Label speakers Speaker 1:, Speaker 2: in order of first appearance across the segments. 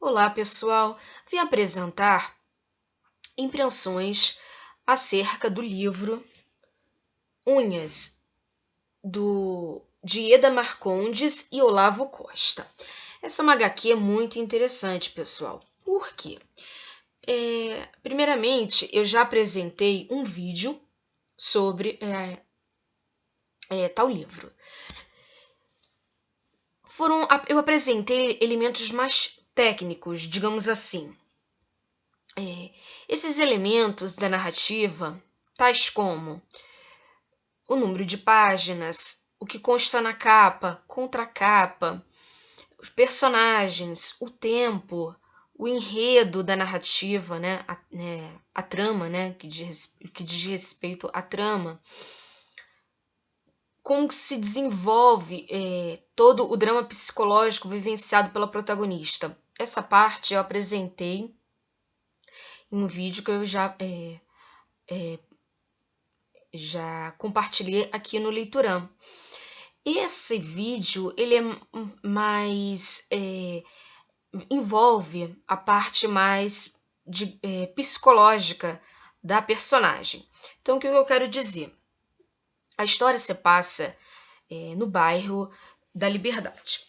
Speaker 1: Olá, pessoal! Vim apresentar impressões acerca do livro Unhas, de Eda Marcondes e Olavo Costa. Essa é uma HQ muito interessante, pessoal. Por quê? Primeiramente, eu já apresentei um vídeo sobre tal livro. Eu apresentei elementos mais técnicos, digamos assim. Esses elementos da narrativa, tais como o número de páginas, o que consta na capa, contracapa, os personagens, o tempo, o enredo da narrativa, né? A trama, né? Que diz respeito à trama. Como que se desenvolve todo o drama psicológico vivenciado pela protagonista. Essa parte eu apresentei em um vídeo que eu já compartilhei aqui no Leiturã. Esse vídeo, ele é mais... envolve a parte mais psicológica da personagem. Então, o que eu quero dizer? A história se passa no bairro da Liberdade,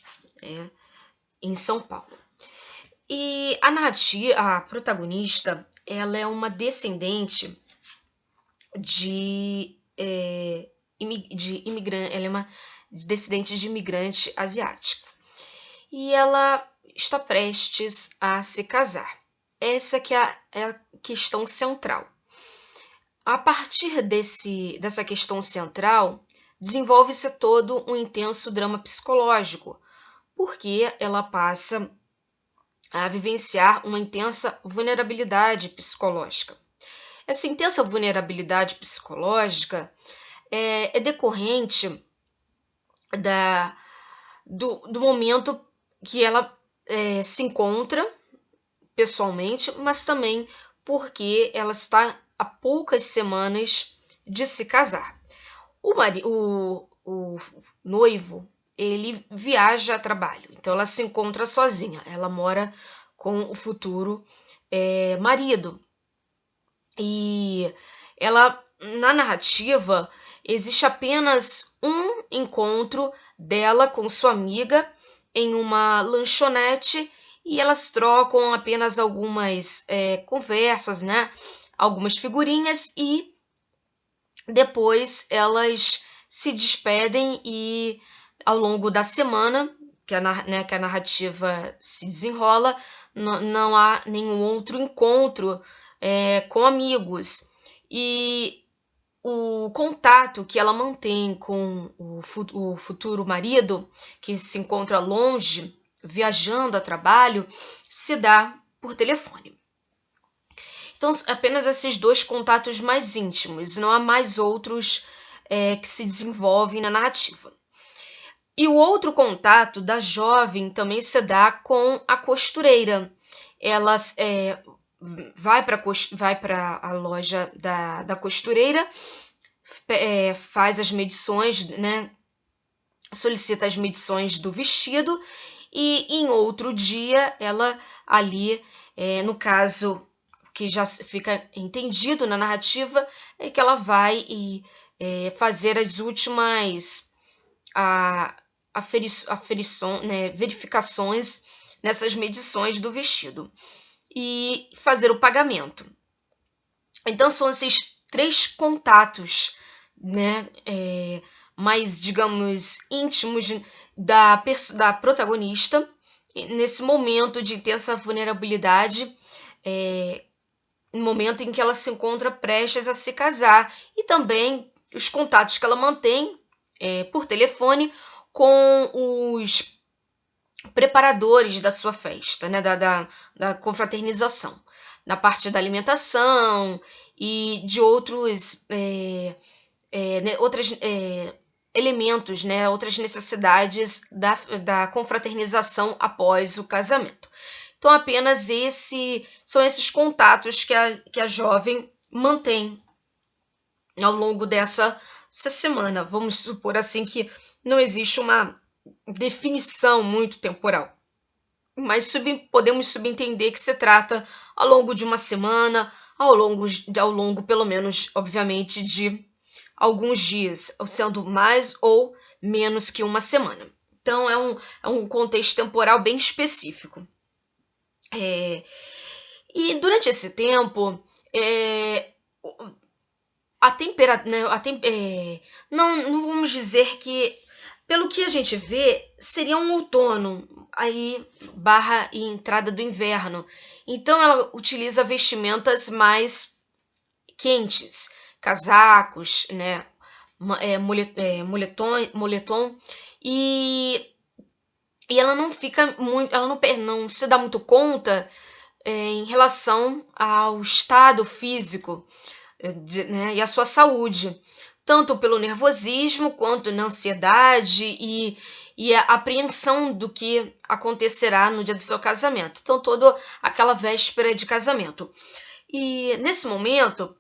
Speaker 1: em São Paulo. E a protagonista, ela é uma descendente de imigrante, ela é uma descendente de imigrante asiático. E ela está prestes a se casar. Essa que é a questão central. A partir dessa questão central, desenvolve-se todo um intenso drama psicológico, porque ela passa a vivenciar uma intensa vulnerabilidade psicológica. Essa intensa vulnerabilidade psicológica é decorrente do momento que ela se encontra pessoalmente, mas também porque ela está há poucas semanas de se casar. O noivo, ele viaja a trabalho, então ela se encontra sozinha, ela mora com o futuro marido. E ela, na narrativa, existe apenas um encontro dela com sua amiga em uma lanchonete e elas trocam apenas algumas conversas, né? Algumas figurinhas e depois elas se despedem e ao longo da semana que a narrativa se desenrola, não há nenhum outro encontro com amigos. E o contato que ela mantém com o futuro marido, que se encontra longe, viajando a trabalho, se dá por telefone. Então, apenas esses dois contatos mais íntimos, não há mais outros que se desenvolvem na narrativa. E o outro contato da jovem também se dá com a costureira. Ela vai para a loja da costureira, faz as medições, né? Solicita as medições do vestido e em outro dia ela ali, no caso que já fica entendido na narrativa, é que ela vai fazer as últimas verificações nessas medições do vestido e fazer o pagamento. Então são esses três contatos, né, mais, digamos, íntimos da protagonista nesse momento de intensa vulnerabilidade, no momento em que ela se encontra prestes a se casar, e também os contatos que ela mantém por telefone com os preparadores da sua festa, né, da confraternização, na parte da alimentação e de outros elementos, né, outras necessidades da confraternização após o casamento. Então, apenas são esses contatos que a jovem mantém ao longo dessa semana. Vamos supor assim que não existe uma definição muito temporal. mas podemos subentender que se trata ao longo de uma semana, ao longo pelo menos, obviamente, de alguns dias, sendo mais ou menos que uma semana. Então, é um contexto temporal bem específico. E durante esse tempo, a temperatura, né, não vamos dizer que, pelo que a gente vê, seria um outono, aí barra e entrada do inverno. Então ela utiliza vestimentas mais quentes, casacos, né, moletom, e, e ela não fica muito, ela não se dá muito conta em relação ao estado físico, né, e a sua saúde, tanto pelo nervosismo quanto na ansiedade e a apreensão do que acontecerá no dia do seu casamento. Então, toda aquela véspera de casamento. E nesse momento,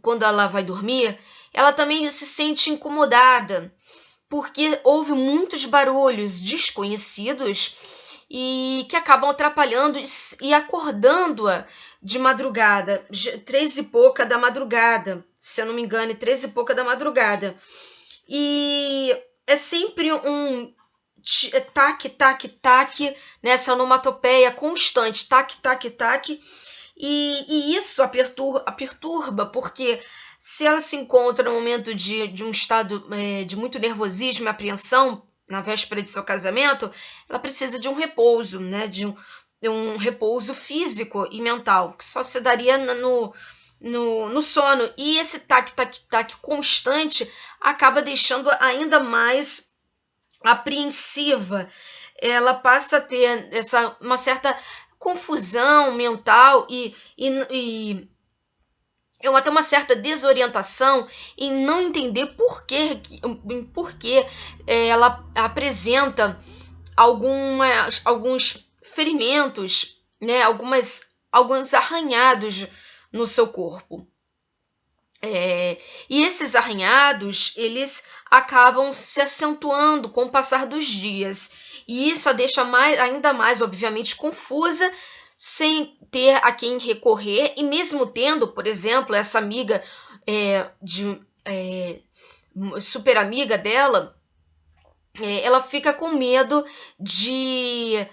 Speaker 1: quando ela vai dormir, ela também se sente incomodada, porque houve muitos barulhos desconhecidos e que acabam atrapalhando e acordando-a de madrugada, 3 e pouca da madrugada, se eu não me engano, 3 e pouca da madrugada. E é sempre um tac, tac, tac, nessa onomatopeia constante, tac, tac, tac, e isso a perturba, porque se ela se encontra no momento de um estado de muito nervosismo e apreensão, na véspera de seu casamento, ela precisa de um repouso, né? De um repouso físico e mental, que só se daria no sono. E esse tac, tac, tac constante acaba deixando ainda mais apreensiva. Ela passa a ter uma certa confusão mental e até uma certa desorientação em não entender por que ela apresenta alguns ferimentos, né, alguns arranhados no seu corpo. E esses arranhados, eles acabam se acentuando com o passar dos dias. E isso a deixa ainda mais, obviamente, confusa, sem ter a quem recorrer. E mesmo tendo, por exemplo, essa amiga, super amiga dela, ela fica com medo de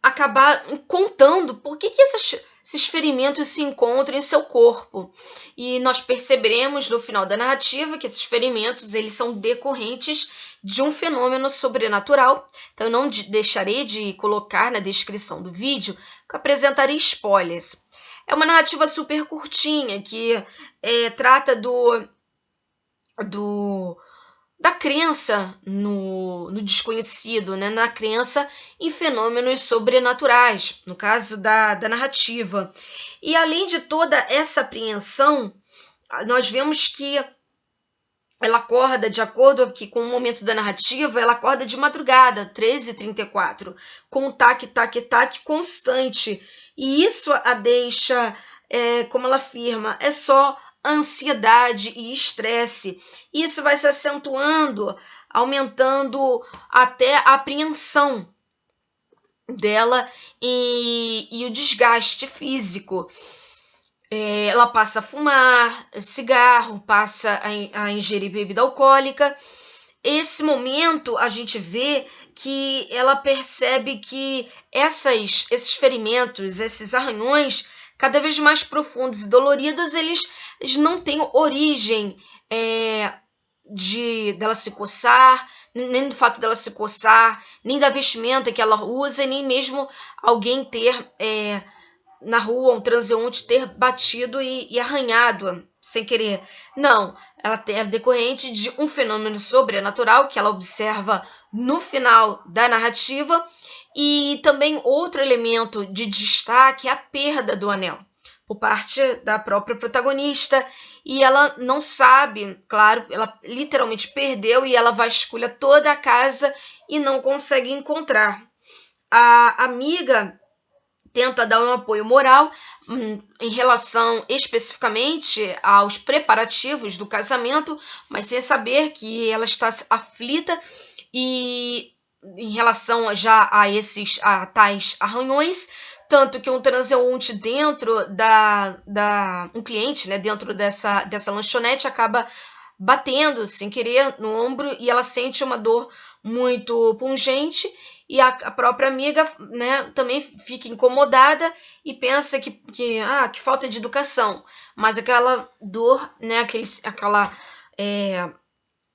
Speaker 1: acabar contando por que esses ferimentos se encontram em seu corpo. E nós perceberemos no final da narrativa que esses ferimentos eles são decorrentes de um fenômeno sobrenatural. Então eu não deixarei de colocar na descrição do vídeo que eu apresentarei spoilers. É uma narrativa super curtinha que trata da crença no desconhecido, né? Na crença em fenômenos sobrenaturais, no caso da narrativa. E além de toda essa apreensão, nós vemos que ela acorda, de acordo aqui com o momento da narrativa, ela acorda de madrugada, 13h34, com um tac, tac, tac constante. E isso a deixa, como ela afirma, é só ansiedade e estresse. Isso vai se acentuando, aumentando até a apreensão dela e o desgaste físico. Ela passa a fumar cigarro, passa a ingerir bebida alcoólica. Esse momento a gente vê que ela percebe que esses ferimentos, esses arranhões, cada vez mais profundos e doloridos, eles não têm origem dela se coçar, nem do fato dela se coçar, nem da vestimenta que ela usa, nem mesmo alguém ter na rua, um transeunte ter batido e arranhado sem querer. Não, ela é decorrente de um fenômeno sobrenatural que ela observa no final da narrativa. E também outro elemento de destaque é a perda do anel por parte da própria protagonista, e ela não sabe, claro, ela literalmente perdeu e ela vasculha toda a casa e não consegue encontrar. A amiga tenta dar um apoio moral em relação especificamente aos preparativos do casamento, mas sem saber que ela está aflita e em relação já a tais arranhões, tanto que um transeunte dentro um cliente, né, dentro dessa lanchonete acaba batendo sem querer no ombro e ela sente uma dor muito pungente e a própria amiga, né, também fica incomodada e pensa que falta de educação, mas aquela dor, né,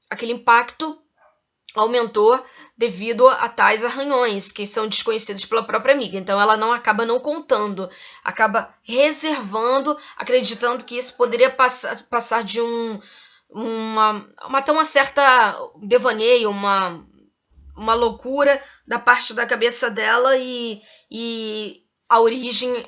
Speaker 1: aquele impacto aumentou devido a tais arranhões, que são desconhecidos pela própria amiga. Então ela acaba não contando, acaba reservando, acreditando que isso poderia passar de uma certa devaneio, uma loucura da parte da cabeça dela e a origem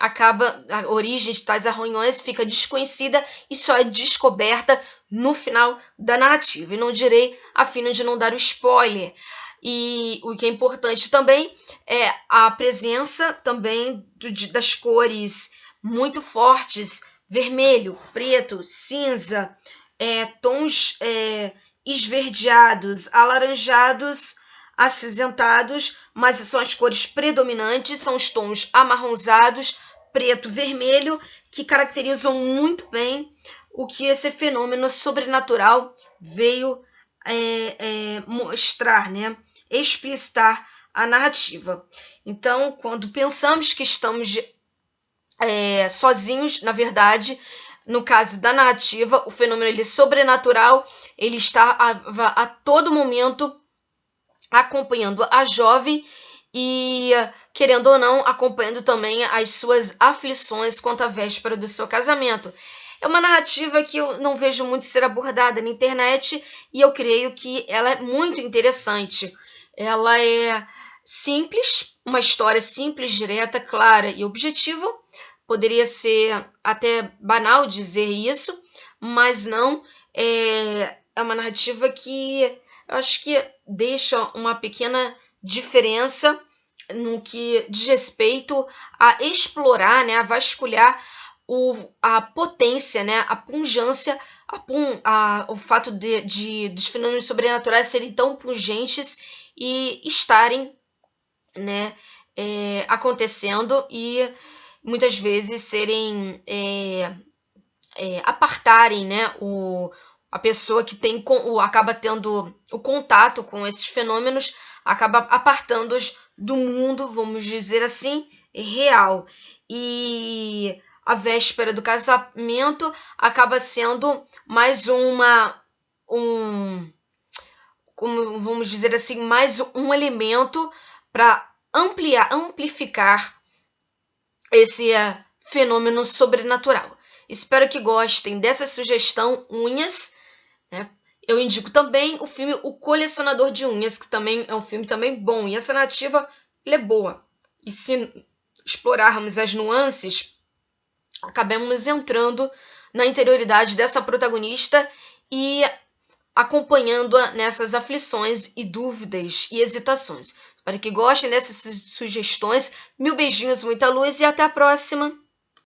Speaker 1: de tais arranhões fica desconhecida e só é descoberta no final da narrativa. E não direi a fim de não dar o spoiler. E o que é importante também é a presença também das cores muito fortes, vermelho, preto, cinza, tons esverdeados, alaranjados, acinzentados, mas são as cores predominantes, são os tons amarronzados, preto, vermelho, que caracterizam muito bem o que esse fenômeno sobrenatural veio mostrar, né? Explicitar a narrativa. Então, quando pensamos que estamos sozinhos, na verdade, no caso da narrativa, o fenômeno sobrenatural, ele está a todo momento acompanhando a jovem e, querendo ou não, acompanhando também as suas aflições quanto à véspera do seu casamento. É uma narrativa que eu não vejo muito ser abordada na internet e eu creio que ela é muito interessante. Ela é simples, uma história simples, direta, clara e objetiva. Poderia ser até banal dizer isso, mas não. É uma narrativa que eu acho que deixa uma pequena diferença no que diz respeito a explorar, né, a vasculhar a potência, né, a pungência, o fato dos fenômenos sobrenaturais serem tão pungentes e estarem, né, acontecendo e muitas vezes serem apartarem, né, a pessoa que acaba tendo o contato com esses fenômenos, acaba apartando-os do mundo, vamos dizer assim, real. E a véspera do casamento acaba sendo mais como vamos dizer assim, mais um elemento para amplificar esse fenômeno sobrenatural. Espero que gostem dessa sugestão, unhas, né? Eu indico também o filme O Colecionador de Unhas, que também é um filme também bom. E essa narrativa é boa. E se explorarmos as nuances, acabamos entrando na interioridade dessa protagonista e acompanhando-a nessas aflições e dúvidas e hesitações. Espero que gostem dessas sugestões. Mil beijinhos, muita luz e até a próxima!